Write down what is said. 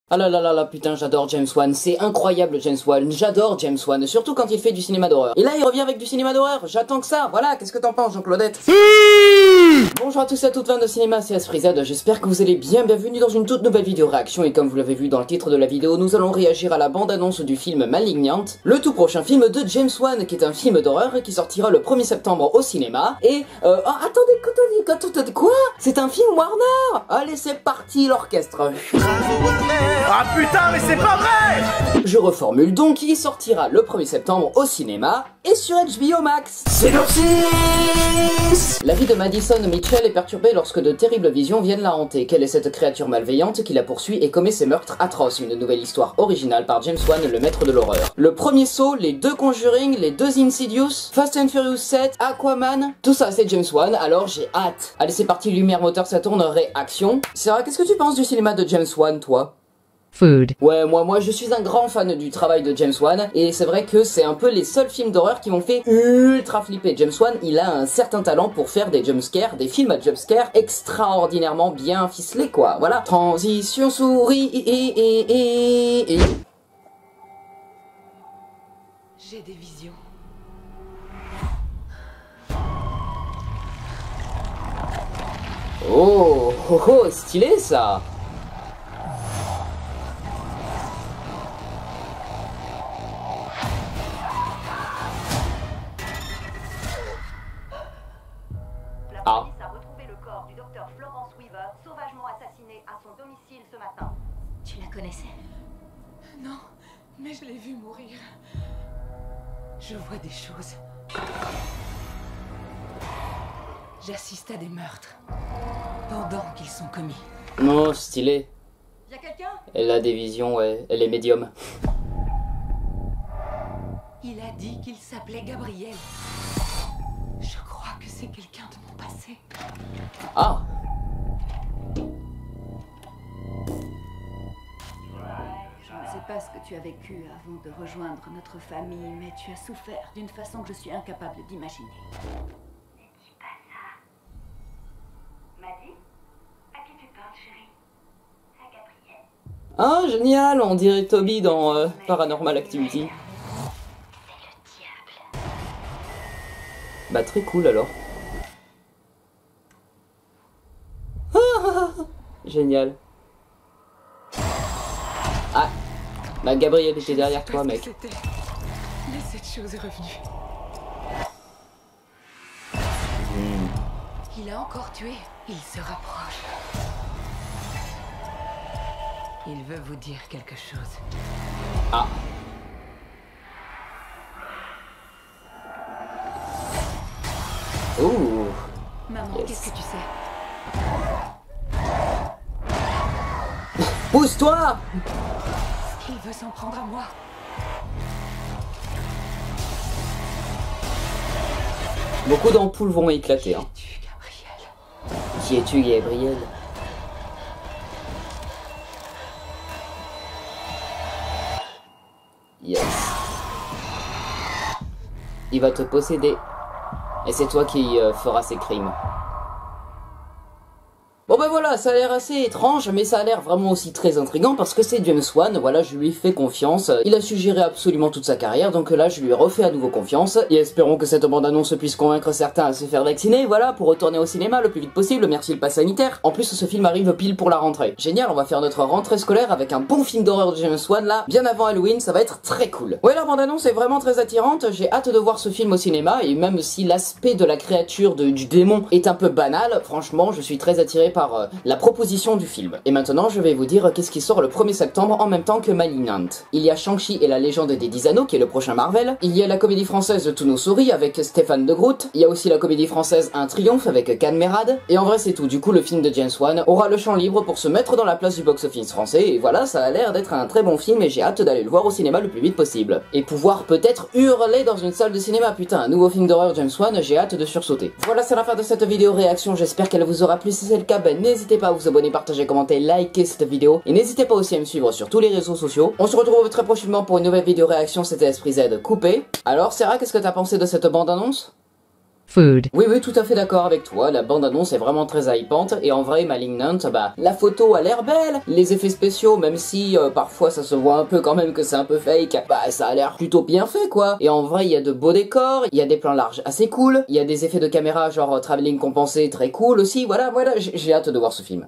Ah là là là là, putain, j'adore James Wan, c'est incroyable James Wan, j'adore James Wan, surtout quand il fait du cinéma d'horreur. Et là, il revient avec du cinéma d'horreur, j'attends que ça, voilà, qu'est-ce que t'en penses Jean-Claudette? Bonjour à tous et à toutes fans de cinéma, c'est Asfrizad, j'espère que vous allez bien, bienvenue dans une toute nouvelle vidéo réaction, et comme vous l'avez vu dans le titre de la vidéo, nous allons réagir à la bande-annonce du film Malignant, le tout prochain film de James Wan, qui est un film d'horreur qui sortira le 1er septembre au cinéma, et oh, attendez, quoi? C'est un film Warner? Allez, c'est parti l'orchestre. Ah putain, mais c'est pas vrai! Je reformule donc, il sortira le 1er septembre au cinéma et sur HBO Max. Synopsis! La vie de Madison Mitchell est perturbée lorsque de terribles visions viennent la hanter. Quelle est cette créature malveillante qui la poursuit et commet ses meurtres atroces? Une nouvelle histoire originale par James Wan, le maître de l'horreur. Le premier Saw, les deux Conjuring, les deux Insidious, Fast and Furious 7, Aquaman, tout ça c'est James Wan, alors j'ai hâte. Allez c'est parti, lumière, moteur, ça tourne, réaction. Sarah, qu'est-ce que tu penses du cinéma de James Wan, toi? Food. Ouais, moi je suis un grand fan du travail de James Wan, et c'est vrai que c'est un peu les seuls films d'horreur qui m'ont fait ultra flipper. James Wan, il a un certain talent pour faire des jumpscares, des films à jumpscares extraordinairement bien ficelés, quoi. Voilà. Transition souris et... J'ai des visions. Oh, oh, oh, stylé ça. La police a retrouvé le corps du docteur Florence Weaver, sauvagement assassiné à son domicile ce matin. Tu la connaissais? Non, mais je l'ai vue mourir. Je vois des choses. J'assiste à des meurtres pendant qu'ils sont commis. Oh, stylé. Y'a quelqu'un? Elle a des visions, ouais. Elle est médium. Il a dit qu'il s'appelait Gabriel. Je crois que c'est quelqu'un de mon passé. Ah. Je ne sais pas ce que tu as vécu avant de rejoindre notre famille, mais tu as souffert d'une façon que je suis incapable d'imaginer. Ne dis pas ça. Maddy, à qui tu parles, chérie? À Gabriel. Ah, génial, on dirait Toby dans Paranormal Activity. C'est le diable. Bah très cool alors. Ah, génial. Ah, bah Gabriel était derrière toi, mec. C'était... Mais cette chose est revenue. Il a encore tué. Il se rapproche. Il veut vous dire quelque chose. Ah. Ouh. Maman, Yes. qu'est-ce que tu sais? Pousse-toi! Il veut s'en prendre à moi. Beaucoup d'ampoules vont éclater, hein. Tu, Gabriel. Qui es-tu, Gabriel? Yes. Il va te posséder. Et c'est toi qui feras ces crimes. Bon ben voilà, ça a l'air assez étrange, mais ça a l'air vraiment aussi très intriguant parce que c'est James Wan, voilà, je lui fais confiance. Il a suggéré absolument toute sa carrière, donc là je lui ai refait à nouveau confiance. Et espérons que cette bande-annonce puisse convaincre certains à se faire vacciner, voilà, pour retourner au cinéma le plus vite possible, merci le pass sanitaire. En plus, ce film arrive pile pour la rentrée. Génial, on va faire notre rentrée scolaire avec un bon film d'horreur de James Wan là, bien avant Halloween, ça va être très cool. Ouais, la bande-annonce est vraiment très attirante, j'ai hâte de voir ce film au cinéma, et même si l'aspect de la créature du démon est un peu banal, franchement, je suis très attiré par la proposition du film. Et maintenant, je vais vous dire qu'est-ce qui sort le 1er septembre en même temps que Malignant. Il y a Shang-Chi et la légende des 10 anneaux, qui est le prochain Marvel. Il y a la comédie française Tous nos souris avec Stéphane de Groot. Il y a aussi la comédie française Un triomphe avec Can Merad. Et en vrai, c'est tout. Du coup, le film de James Wan aura le champ libre pour se mettre dans la place du box-office français. Et voilà, ça a l'air d'être un très bon film et j'ai hâte d'aller le voir au cinéma le plus vite possible. Et pouvoir peut-être hurler dans une salle de cinéma. Putain, un nouveau film d'horreur James Wan, j'ai hâte de sursauter. Voilà, c'est la fin de cette vidéo réaction. J'espère qu'elle vous aura plu. Si c'est le cas, ben n'hésitez pas à vous abonner, partager, commenter, liker cette vidéo. Et n'hésitez pas aussi à me suivre sur tous les réseaux sociaux. On se retrouve très prochainement pour une nouvelle vidéo réaction. C'était Esprit Z coupé. Alors Sarah, qu'est-ce que t'as pensé de cette bande-annonce? Food. Oui, tout à fait d'accord avec toi, la bande-annonce est vraiment très hypante, et en vrai, Malignant, la photo a l'air belle, les effets spéciaux, même si parfois ça se voit un peu quand même que c'est un peu fake, ça a l'air plutôt bien fait quoi, et en vrai, il y a de beaux décors, il y a des plans larges assez cool, il y a des effets de caméra genre travelling compensé très cool aussi, voilà, j'ai hâte de voir ce film.